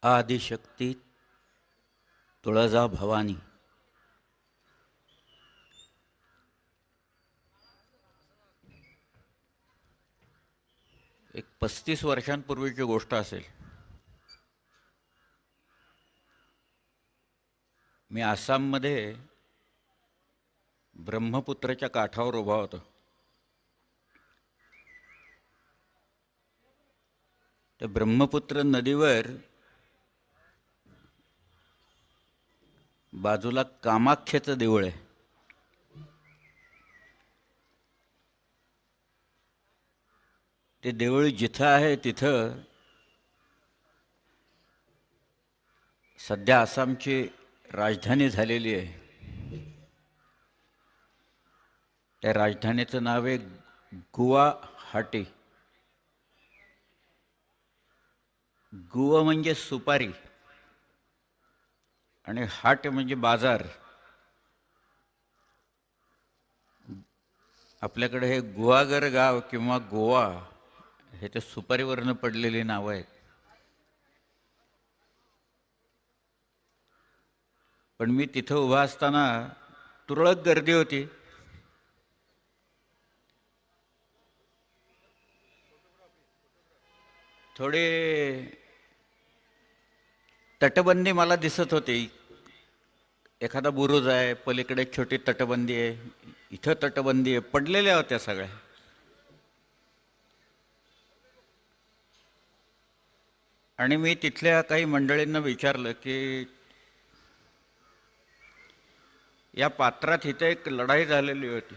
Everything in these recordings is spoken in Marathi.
आदिशक्ती तुळजा भवानी. एक 35 वर्षांपूर्वीची गोष्ट असेल. मी आसाममध्ये ब्रह्मपुत्राच्या काठावर उभा होतो. त्या ब्रह्मपुत्र नदीवर बाजूला कामाख्याचं देऊळ आहे. ते देऊळ जिथं आहे तिथं सध्या आसामची राजधानी झालेली आहे. त्या राजधानीचं नाव आहे गुवाहाटी. गुवा म्हणजे सुपारी आणि हाट म्हणजे बाजार. आपल्याकडे हे गुहागर गाव किंवा गोवा हे ते सुपारीवरनं पडलेली नावं आहेत. पण मी तिथं उभा असताना तुरळक गर्दी होती. थोडे तटबंदी मला दिसत होती. एखादा बुरुज आहे, पलीकडे एक छोटी तटबंदी आहे, इथं तटबंदी आहे, पडलेल्या होत्या सगळ्या. आणि मी तिथल्या काही मंडळींना विचारलं की या पात्रात इथे एक लढाई झालेली होती,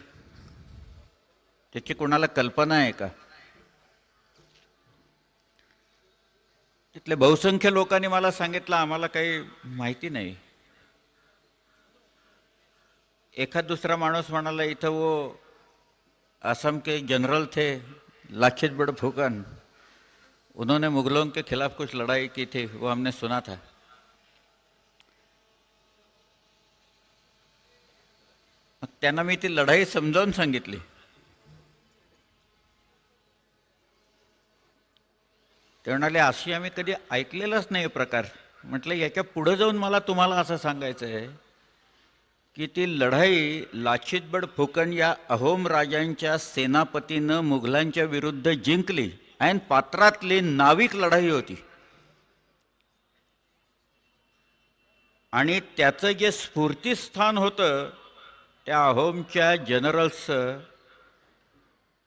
त्याची कोणाला कल्पना आहे का? तिथल्या बहुसंख्य लोकांनी मला सांगितलं आम्हाला काही माहिती नाही. एखाद दुसरा माणूस म्हणाला इथं वो असम के जनरल थे लाखित बड़फुकन, उन्होंने मुगलों के खिलाफ कुछ लड़ाई की थी, वो हमने सुना था. त्यांना मी ती लढाई समजावून सांगितली. ते म्हणाले अशी आम्ही कधी ऐकलेलाच नाही प्रकार. म्हटलं याच्या पुढे जाऊन मला तुम्हाला असं सांगायचं आहे की ती लढाई लाचित बडफुकन या अहोम राजांच्या सेनापतीनं मुघलांच्या विरुद्ध जिंकली आणि पात्रातली नाविक लढाई होती. आणि त्याचं जे स्फूर्तिस्थान होतं त्या अहोमच्या जनरल्सचं,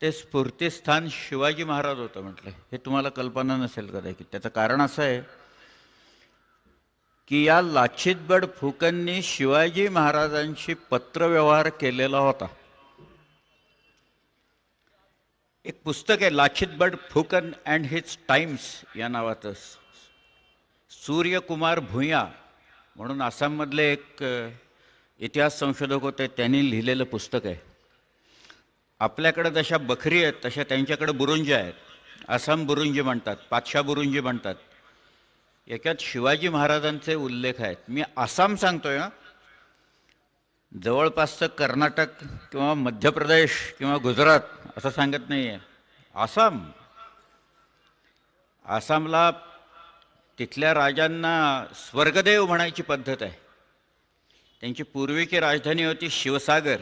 ते स्फूर्तिस्थान शिवाजी महाराज होतं. म्हटलं हे तुम्हाला कल्पना नसेल कदाचित. त्याचं कारण असं आहे की या लाचित बडफुकननी शिवाजी महाराजांशी पत्रव्यवहार केलेला होता. एक पुस्तक आहे लाचित बडफुकन अँड हिज टाइम्स या नावाचं. सूर्यकुमार भुया म्हणून आसाममधले एक इतिहास संशोधक होते, त्यांनी लिहिलेलं पुस्तक आहे. आपल्याकडे जशा बखरी आहेत तशा त्यांच्याकडे बुरुंजी आहेत. आसाम बुरुंजी म्हणतात, पातशा बुरुंजी म्हणतात. याच्यात शिवाजी महाराजांचे उल्लेख आहेत. मी आसाम सांगतोय ना, जवळपासचं कर्नाटक किंवा मध्य प्रदेश किंवा गुजरात असं सांगत नाही आहे. आसाम. आसामला तिथल्या राजांना स्वर्गदेव म्हणायची पद्धत आहे. त्यांची पूर्वीची राजधानी होती शिवसागर.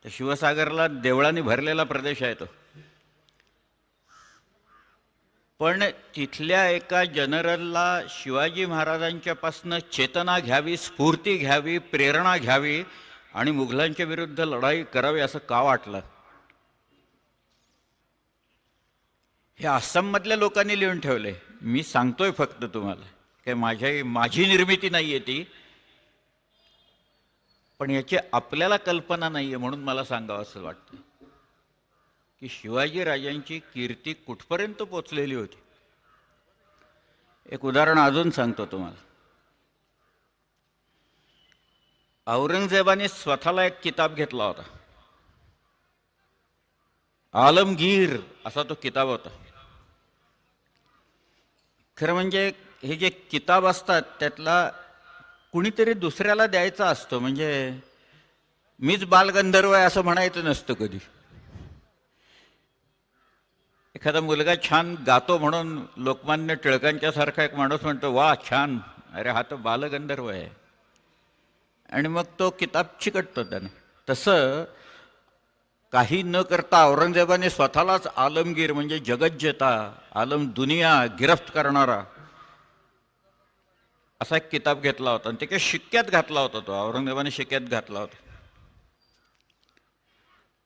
तर शिवसागरला देवळांनी भरलेला प्रदेश आहे तो. पण तिथल्या एका जनरलला शिवाजी महाराजांच्यापासून चेतना घ्यावी, स्फूर्ती घ्यावी, प्रेरणा घ्यावी आणि मुघलांच्या विरुद्ध लढाई करावी असं का वाटलं? हे आसाममधल्या लोकांनी लिहून ठेवले. मी सांगतोय फक्त तुम्हाला, काय माझी निर्मिती नाही आहे ती, पण याची आपल्याला कल्पना नाही आहे म्हणून मला सांगावं असं वाटतं की शिवाजी राजांची कीर्ती कुठपर्यंत पोचलेली होती. एक उदाहरण अजून सांगतो तुम्हाला. औरंगजेबाने स्वतःला एक किताब घेतला होता, आलमगीर असा तो किताब होता. खरं म्हणजे हे जे किताब असतात त्यातला कुणीतरी दुसऱ्याला द्यायचा असतो. म्हणजे मीच बालगंधर्व आहे असं म्हणायचं नसतं कधी. एखादा मुलगा छान गातो म्हणून लोकमान्य टिळकांच्या सारखा एक माणूस म्हणतो, वा छान, अरे हा तर बालगंधर्व आहे, आणि मग तो किताब चिकटतो त्याने. तसं काही न करता औरंगजेबाने स्वतःलाच आलमगीर म्हणजे जगज्जेता, आलम दुनिया गिरफ्त करणारा असा एक किताब घेतला होता, आणि ते काही शिक्क्यात घातला होता, तो औरंगजेबाने शिक्क्यात घातला होता.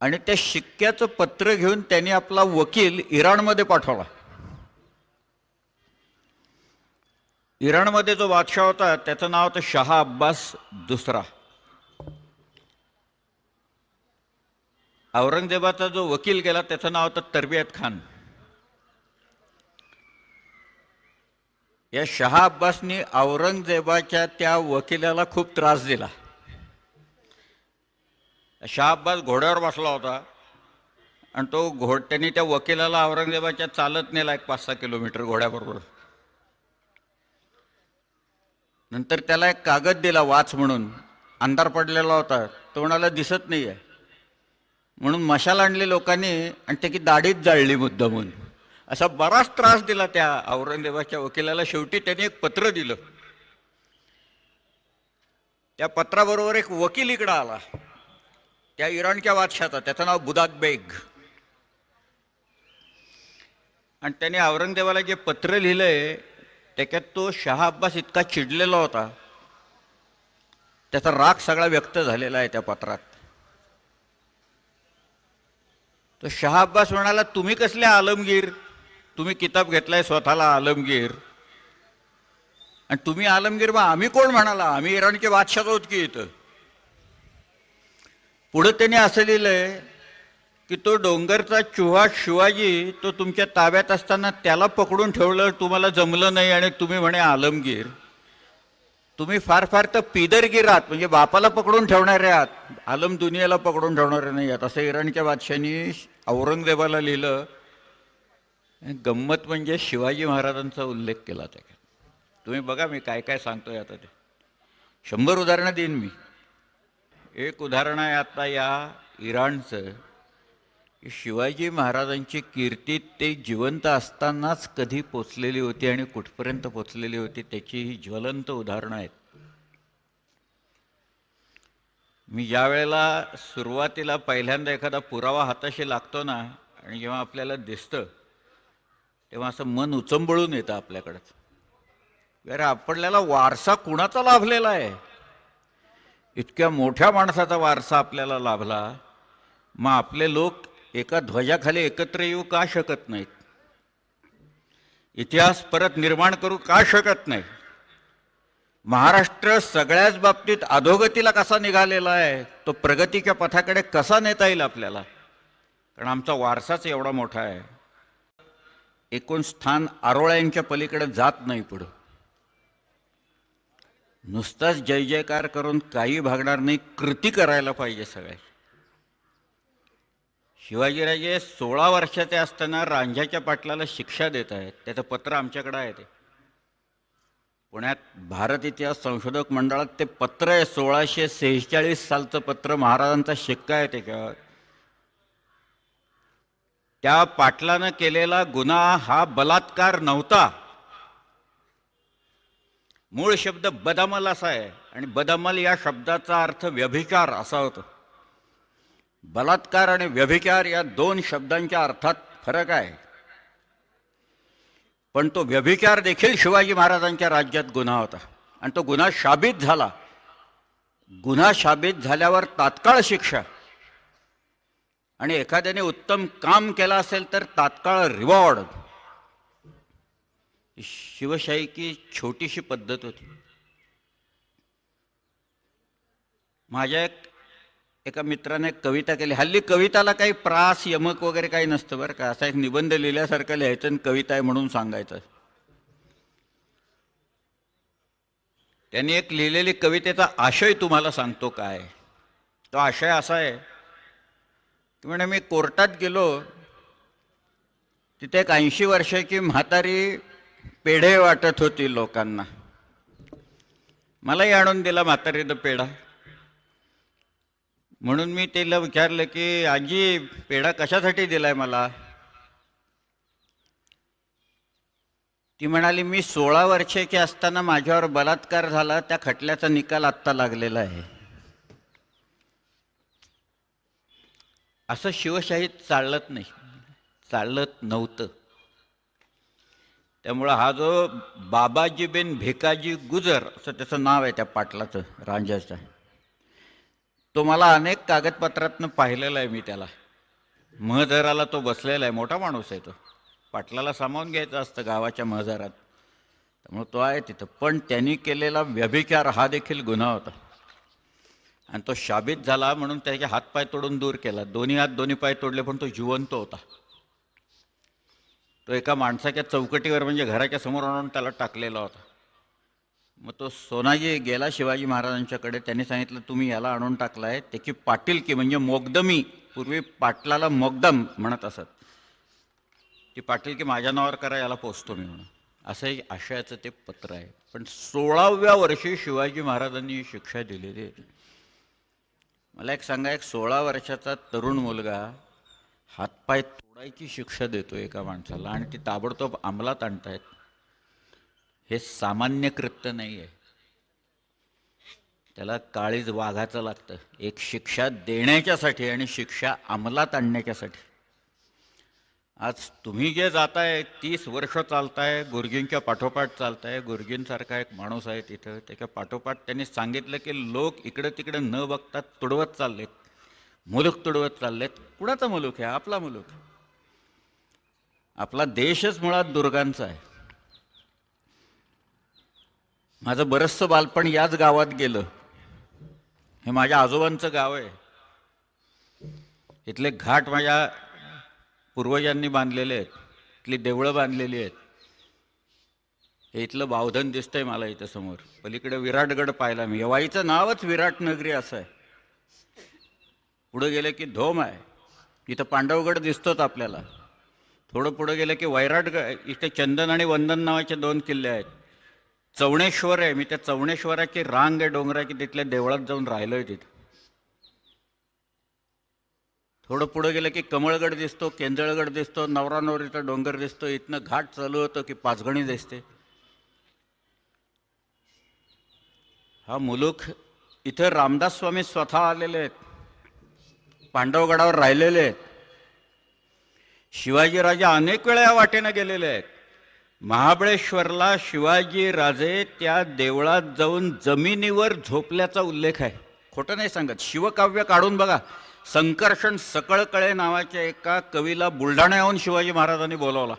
आणि त्या शिक्क्याचं पत्र घेऊन त्यांनी आपला वकील इराणमध्ये पाठवला. इराणमध्ये जो बादशाह होता त्याचं नाव होतं शहा अब्बास दुसरा. औरंगजेबाचा जो वकील गेला त्याचं नाव होतं तरबियत खान. या शहा अब्बासनी औरंगजेबाच्या त्या वकिलाला खूप त्रास दिला. शहा अब्बास घोड्यावर बसला होता, आणि तो त्यांनी त्या वकिलाला औरंगजेबाच्या चालत नेला 5-6 किलोमीटर घोड्याबरोबर. नंतर त्याला एक कागद दिला वाच म्हणून, अंधार पडलेला होता, तो म्हणाला दिसत नाही आहे, म्हणून मशाल आणली लोकांनी आणि त्याची दाढीच जाळली मुद्दामून. असा बराच त्रास दिला त्या औरंगजेबाच्या वकिलाला. शेवटी त्यांनी एक पत्र दिलं. त्या पत्राबरोबर एक वकील इकडं आला, त्या इराणच्या बादशाचा, त्याचं नाव बुदाक बेग. आणि त्याने औरंगजेबाला जे पत्र लिहिलंय त्याच्यात तो शहा अब्बास इतका चिडलेला होता, त्याचा राग सगळा व्यक्त झालेला आहे त्या पत्रात. तो शहा अब्बास म्हणाला, तुम्ही कसले आलमगीर, तुम्ही किताब घेतलाय स्वतःला आलमगीर, आणि तुम्ही आलमगीर, मग आम्ही कोण म्हणाला, आम्ही इराणचे बादशाह आहोत की इथं. पुढे त्याने असं लिहिलंय की तो डोंगरचा चुहा शिवाजी, तो तुमच्या ताब्यात असताना त्याला पकडून ठेवलं, तुम्हाला जमलं नाही, आणि तुम्ही म्हणे आलमगीर. तुम्ही फार फार तर पिदरगीर आहात, म्हणजे बापाला पकडून ठेवणारे आहात, आलम दुनियाला पकडून ठेवणारे नाही आहात, असं इराणच्या बादशाहांनी औरंगजेबाला लिहिलं. गंमत म्हणजे शिवाजी महाराजांचा उल्लेख केला त्याच्यात. तुम्ही बघा मी काय काय सांगतोय आता, ते 100 उदाहरणं देईन मी. एक उदाहरण आहे आता या इराणचं, की शिवाजी महाराजांची कीर्ती ते जिवंत असतानाच कधी पोचलेली होती आणि कुठपर्यंत पोचलेली होती त्याची ही ज्वलंत उदाहरणं आहेत. मी ज्या वेळेला सुरुवातीला पहिल्यांदा एखादा पुरावा हाताशी लागतो ना, आणि जेव्हा आपल्याला दिसतं तेव्हा असं मन उचंबळून येतं आपल्याकडंच. अरे आपल्याला वारसा कुणाचा लाभलेला आहे, इतक्या मोठ्या माणसाचा वारसा आपल्याला लाभला, मग आपले लोक एका ध्वजाखाली एकत्र येऊ का शकत नाहीत, इतिहास परत निर्माण करू का शकत नाही. महाराष्ट्र सगळ्याच बाबतीत अधोगतीला कसा निघालेला आहे, तो प्रगतीच्या पथाकडे कसा नेता येईल आपल्याला, कारण आमचा वारसाच एवढा मोठा आहे. एकूण स्थान आरोळ्यांच्या पलीकडे जात नाही. पुढं नुसताच जय जयकार करून काही भागणार नाही, कृती करायला पाहिजे सगळे. शिवाजीराजे 16 वर्षाचे असताना रांझ्याच्या पाटलाला शिक्षा देत आहेत, त्याचं पत्र आमच्याकडे आहे. ते पुण्यात भारत इतिहास संशोधक मंडळात ते पत्र आहे, 1646 सालचं पत्र, महाराजांचा शिक्का आहे त्याच्यावर. त्या पाटलानं केलेला गुन्हा हा बलात्कार नव्हता. मूळ शब्द बदामल असा आहे, आणि बदामल या शब्दाचा अर्थ व्यभिचार असा होतो. बलात्कार आणि व्यभिचार या 2 शब्दांच्या अर्थात फरक आहे. पण तो व्यभिचार देखील शिवाजी महाराजांच्या राज्यात गुन्हा होता, आणि तो गुन्हा शाबित झाला. गुन्हा शाबित झाल्यावर तात्काळ शिक्षा, आणि एखाद्याने उत्तम काम केलं असेल तर तात्काळ रिवॉर्ड. शिवशाही की छोटीशी पद्धत होती. माझ्या एका मित्राने कविता केली. हल्ली कविताला काही प्रास यमक वगैरे काही नसतं बरं का, असा एक निबंध लिहिल्यासारखं लिहायचं आणि कविता आहे म्हणून सांगायचं. त्यांनी एक लिहिलेली कवितेचा आशय तुम्हाला सांगतो काय. तो आशय असा आहे की म्हणे मी कोर्टात गेलो, तिथे एक 80 वर्षाची म्हातारी पेढे वाटत होती लोकांना. मलाही आणून दिला म्हातारीनं पेढा. म्हणून मी तिला विचारलं की आजी पेढा कशासाठी दिलाय मला. ती म्हणाली, मी 16 वर्षाची असताना माझ्यावर बलात्कार झाला, त्या खटल्याचा निकाल आत्ता लागलेला आहे. असं शिवशाहीत चालत नाही, चालत नव्हतं. त्यामुळं हा जो बाबाजी बिन भिकाजी गुजर असं त्याचं नाव आहे त्या पाटलाचं, रांजाचं, तो मला अनेक कागदपत्रातनं पाहिलेला आहे मी त्याला. महजराला तो बसलेला आहे, मोठा माणूस आहे तो. पाटलाला सामावून घ्यायचं असतं गावाच्या महजरात, त्यामुळे तो आहे तिथं. पण त्यांनी केलेला व्यभिचार हा देखील गुन्हा होता आणि तो शाबित झाला म्हणून त्याचे हातपाय तोडून दूर केला. दोन्ही हात दोन्ही पाय तोडले, पण तो जिवंत होता. तो एका माणसाच्या चौकटीवर म्हणजे घराच्या समोर आणून त्याला टाकलेला होता. मग तो सोनाजी गेला शिवाजी महाराजांच्याकडे. त्यांनी सांगितलं, तुम्ही याला आणून टाकलाय, त्याची पाटीलकी म्हणजे मोगदमी, पूर्वी पाटलाला मोगदम म्हणत असत, ती पाटीलकी माझ्या नावावर करा, याला पोचतो मी म्हणून. असं एक आशयाचं ते पत्र आहे. पण 16व्या वर्षी शिवाजी महाराजांनी शिक्षा दिलेली आहे. मला एक सांगा, एक 16 वर्षाचा तरुण मुलगा हातपाय तोडायची शिक्षा देतो एका माणसाला आणि ती ताबडतोब अंमलात आणतायत, हे सामान्य कृत्य नाही आहे. त्याला काळीज वाघाचं लागतं, एक शिक्षा देण्याच्यासाठी आणि शिक्षा अंमलात आणण्याच्यासाठी. आज तुम्ही जे जाताय, 30 वर्ष चालताय, गुरुजींच्या पाठोपाठ चालताय. गुरुजींसारखा एक माणूस आहे तिथं, त्याच्या पाठोपाठ त्यांनी सांगितलं की लोक इकडं तिकडं न बघता तुडवत चाललेत, मुलूक तुडवत चाललेत. कुणाचा मुलूक आहे? आपला मुलूक. आपला देशच मुळात दुर्गांचा आहे. माझं बरंचसं बालपण याच गावात गेलं. हे माझ्या आजोबांचं गाव आहे. इथले घाट माझ्या पूर्वजांनी बांधलेले आहेत, इथली देवळं बांधलेली आहेत. हे इथलं बावधन दिसतंय मला इथं समोर. पलीकडे विराटगड पाहिला मी. यवाईचं नावच विराट नगरी असं आहे. पुढं गेलं की धोम आहे, इथं पांडवगड दिसतोच आपल्याला. थोडं पुढं गेलं की वैराटगड, इथे चंदन आणि वंदन नावाचे 2 किल्ले आहेत. चवणेश्वर आहे, मी त्या चवणेश्वराची रांग आहे डोंगराची, तिथल्या देवळात जाऊन राहिलोय तिथं. थोडं पुढं गेलं की कमळगड दिसतो, केंजळगड दिसतो, नवरा नवरीचा डोंगर दिसतो. इथनं घाट चालू होतो की पाचगणी दिसते. हा मुलूक, इथं रामदास स्वामी स्वतः आलेले आहेत, पांडवगडावर राहिलेले आहेत. शिवाजीराजे अनेक वेळा या वाटेनं गेलेले आहेत. महाबळेश्वरला शिवाजी राजे त्या देवळात जाऊन जमिनीवर झोपल्याचा उल्लेख आहे, खोटं नाही सांगत. शिवकाव्य काढून बघा. संकर्षण सकळकळे नावाच्या एका कवीला बुलढाण्याहून शिवाजी महाराजांनी बोलावला.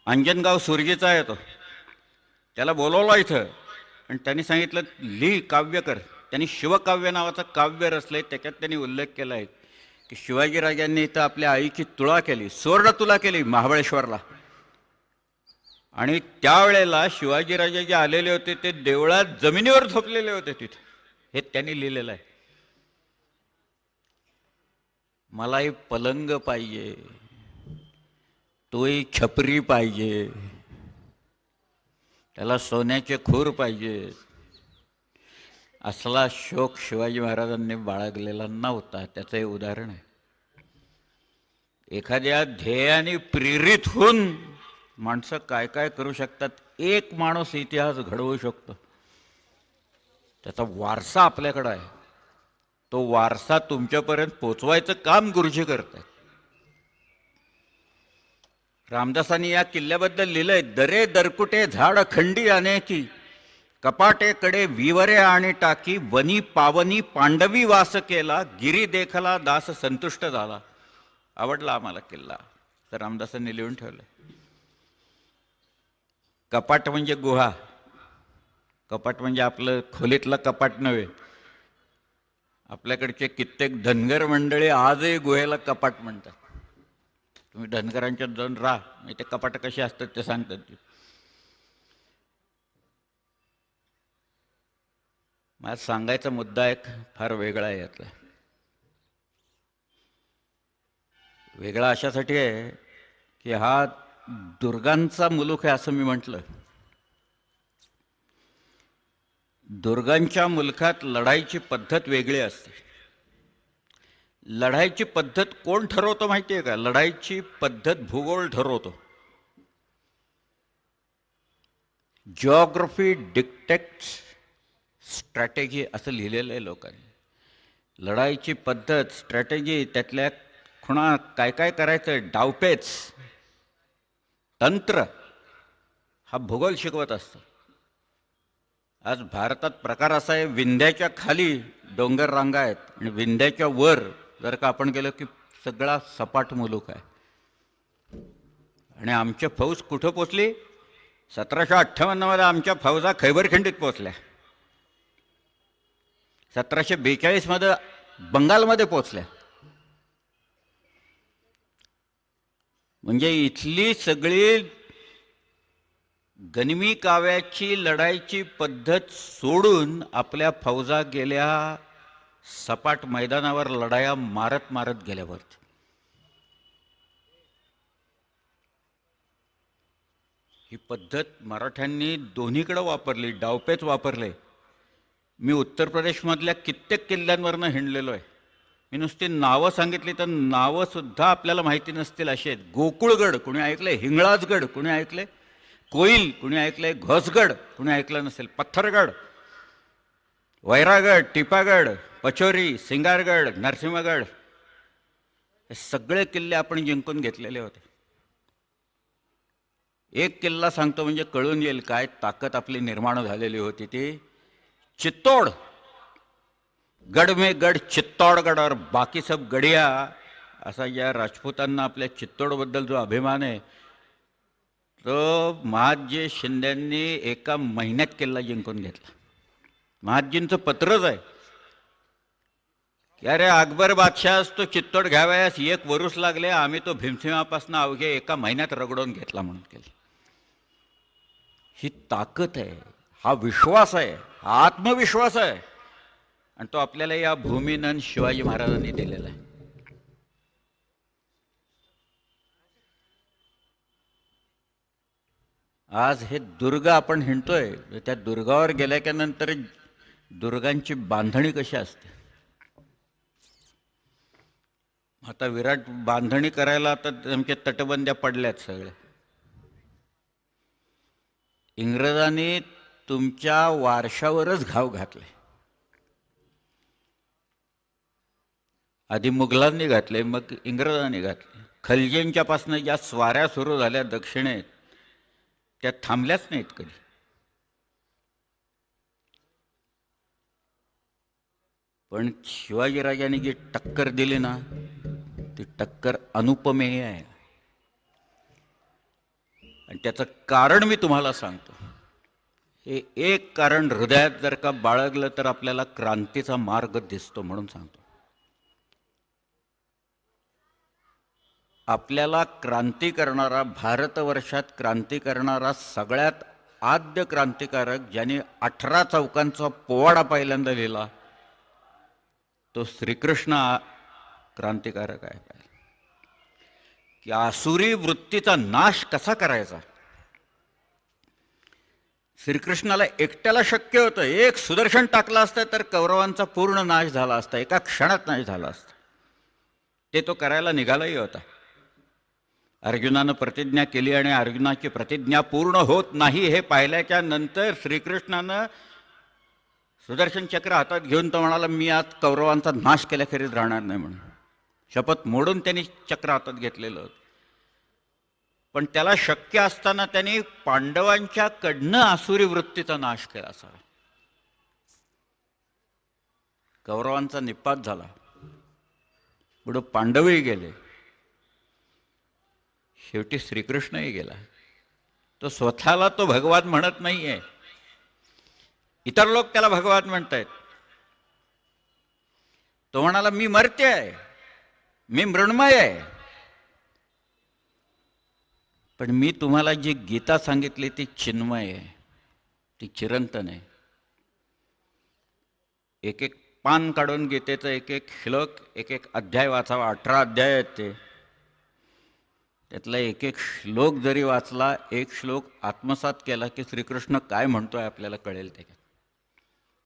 अंजनगाव सुरगीचा आहे तो. त्याला बोलवला इथं आणि त्यांनी सांगितलं, लिही, काव्य कर. त्यांनी शिवकाव्य नावाचं काव्य रचलंय. त्याच्यात त्यांनी उल्लेख केला आहे की शिवाजीराजांनी इथं आपल्या आईची तुळा केली, सुवर्ण तुला केली महाबळेश्वरला. आणि त्यावेळेला शिवाजीराजे जे आलेले होते ते देवळात जमिनीवर झोपलेले होते तिथे, हे त्यांनी लिहिलेलं आहे. मलाही पलंग पाहिजे, तोही छपरी पाहिजे, त्याला सोन्याचे खूर पाहिजे. असला शोक शिवाजी महाराजांनी बाळगलेला नव्हता. त्याचं हे उदाहरण आहे. एखाद्या ध्येयाने प्रेरित होऊन माणसं काय काय करू शकतात. एक माणूस इतिहास घडवू शकतो. त्याचा वारसा आपल्याकडं आहे. तो वारसा तुमच्यापर्यंत पोचवायचं काम गुरुजी करतात. रामदासांनी या किल्ल्याबद्दल लिहिलंय, दरे दरकुटे झाड खंडी अनेकी, कपाटेकडे विवरे आणि टाकी, वनी पावनी पांडवी वास केला, गिरी देखला दास संतुष्ट झाला. आवडला आम्हाला किल्ला, तर रामदासांनी लिहून ठेवलंय. कपाट म्हणजे गुहा. कपाट म्हणजे आपलं खोलीतलं कपाट नव्हे. आपल्याकडचे कित्येक धनगर मंडळी आजही गुहेला कपाट म्हणतात. तुम्ही धनगरांच्यात जाऊन राहा, ते कपाट कशी असतात ते सांगतात ते. मला सांगायचा मुद्दा एक फार वेगळा आहे. यातला वेगळा अशासाठी आहे की हा दुर्गांचा मुलूक आहे असं मी म्हटलं. दुर्गांच्या मुलखात लढाईची पद्धत वेगळी असते. लढाईची पद्धत कोण ठरवतो माहिती आहे का? लढाईची पद्धत भूगोल ठरवतो. जिओग्राफी डिक्टेक्ट्स स्ट्रॅटेजी असं लिहिलेलं आहे लोकांनी. लढाईची पद्धत, स्ट्रॅटेजी, त्यातल्या खुणा, काय काय करायचं, डावपेच, तंत्र, हा भूगोल शिकवत असतो. आज भारतात प्रकार असा आहे, विंध्याच्या खाली डोंगर रांगा आहेत आणि विंध्याच्या वर जर का आपण गेलो की सगळा सपाट मुलूक आहे. आणि आमची फौज कुठं पोचली? 1758 आमच्या फौजा खैबरखिंडीत पोचल्या. 1742 बंगालमध्ये पोचल्या. म्हणजे इथली सगळी गनिमी काव्याची लढाईची पद्धत सोडून आपल्या फौजा गेल्या सपाट मैदानावर लढाया मारत मारत गेल्यावर. ही पद्धत मराठ्यांनी दोन्हीकडे वापरली, डावपेच वापरले. मी उत्तर प्रदेशमधल्या कित्येक किल्ल्यांवरनं हिंडलेलो आहे. मी नुसती नावं सांगितली तर नावंसुद्धा आपल्याला माहिती नसतील अशी आहेत. गोकुळगड कुणी ऐकलंय? हिंगळाजगड कुणी ऐकलंय? कोईल कुणी ऐकलंय? घोसगड कुणी ऐकलं नसेल? पत्थरगड, वैरागड, टिपागड, पचोरी, सिंगारगड, नरसिंहगड, हे सगळे किल्ले आपण जिंकून घेतलेले होते. एक किल्ला सांगतो म्हणजे कळून येईल काय ताकद आपली निर्माण झालेली होती ती. चित्तोड, गड में गड चित्तौड़गढ़ और बाकी सब गडिया, असा या राजपूतांना आपल्या चित्तोडबद्दल जो अभिमान आहे तो महादजी शिंद्यांनी एका महिन्यात किल्ला जिंकून घेतला. महादजींचं पत्रच आहे की अरे अकबर बादशाह तो चित्तोड घ्यावयास 1 वरुस लागले, आम्ही तो भीमसिंहापासून अवघे एका महिन्यात रगडून घेतला म्हणून केलं. ही ताकद आहे, हा विश्वास आहे, हा आत्मविश्वास आहे, आणि तो आपल्याला या भूमीनं शिवाजी महाराजांनी दिलेला आहे. आज हे दुर्ग आपण हिंडतोय, त्या दुर्गावर गेल्याच्या नंतर दुर्गांची बांधणी कशी असते. आता विराट बांधणी करायला तर आमच्या तटबंद्या पडल्यात सगळ्या. इंग्रजांनी तुमच्या वारशावरच घाव घातले. आधी मुघलांनी घातले, मग इंग्रजांनी घातले. खलजींच्या पासून ज्या स्वाऱ्या सुरू झाल्या दक्षिणेत त्या थांबल्याच नाहीत कधी. पण शिवाजीराजांनी जी टक्कर दिली ना ती टक्कर अनुपमेय आहे. आणि त्याचं कारण मी तुम्हाला सांगतो. हे एक कारण हृदयात जर का बाळगलं तर आपल्याला क्रांतीचा मार्ग दिसतो म्हणून सांगतो. आपल्याला क्रांती करणारा, भारतवर्षात क्रांती करणारा सगळ्यात आद्य क्रांतिकारक ज्याने 18 चौकांचा पोवाडा पहिल्यांदा लिहिला तो श्रीकृष्ण क्रांतिकारक आहे. की आसुरी वृत्तीचा नाश कसा करायचा. श्रीकृष्णाला एकट्याला शक्य होतं. एक सुदर्शन टाकलं असतं तर कौरवांचा पूर्ण नाश झाला असता, एका क्षणात नाश झाला असता. ते तो करायला निघालाही होता. अर्जुनानं प्रतिज्ञा केली आणि अर्जुनाची प्रतिज्ञा पूर्ण होत नाही हे पाहिल्याच्या नंतर श्रीकृष्णानं सुदर्शन चक्र हातात घेऊन तो म्हणाला मी आज कौरवांचा नाश केल्याखेरीज राहणार नाही म्हणून. शपथ मोडून त्यांनी चक्र हातात घेतलेलं होतं. पण त्याला शक्य असताना त्यांनी पांडवांच्याकडनं आसुरी वृत्तीचा नाश केला असावा. कौरवांचा निपात झाला, पुढं पांडवही गेले, शेवटी श्रीकृष्णही गेला. तो स्वतःला तो भगवान म्हणत नाहीये, इतर लोक त्याला भगवान म्हणतायत. तो म्हणाला मी मर्त्य आहे, मी मृण्मय आहे. पण मी तुम्हाला जी गीता सांगितली ती चिन्मय आहे, ती चिरंतन आहे. एक एक पान काढून गीतेचं एक एक श्लोक, एक एक अध्याय वाचावा. 18 अध्याय आहेत ते. त्यातला एक एक श्लोक जरी वाचला, एक श्लोक आत्मसात केला की श्रीकृष्ण काय म्हणतोय आपल्याला कळेल. त्याच्यात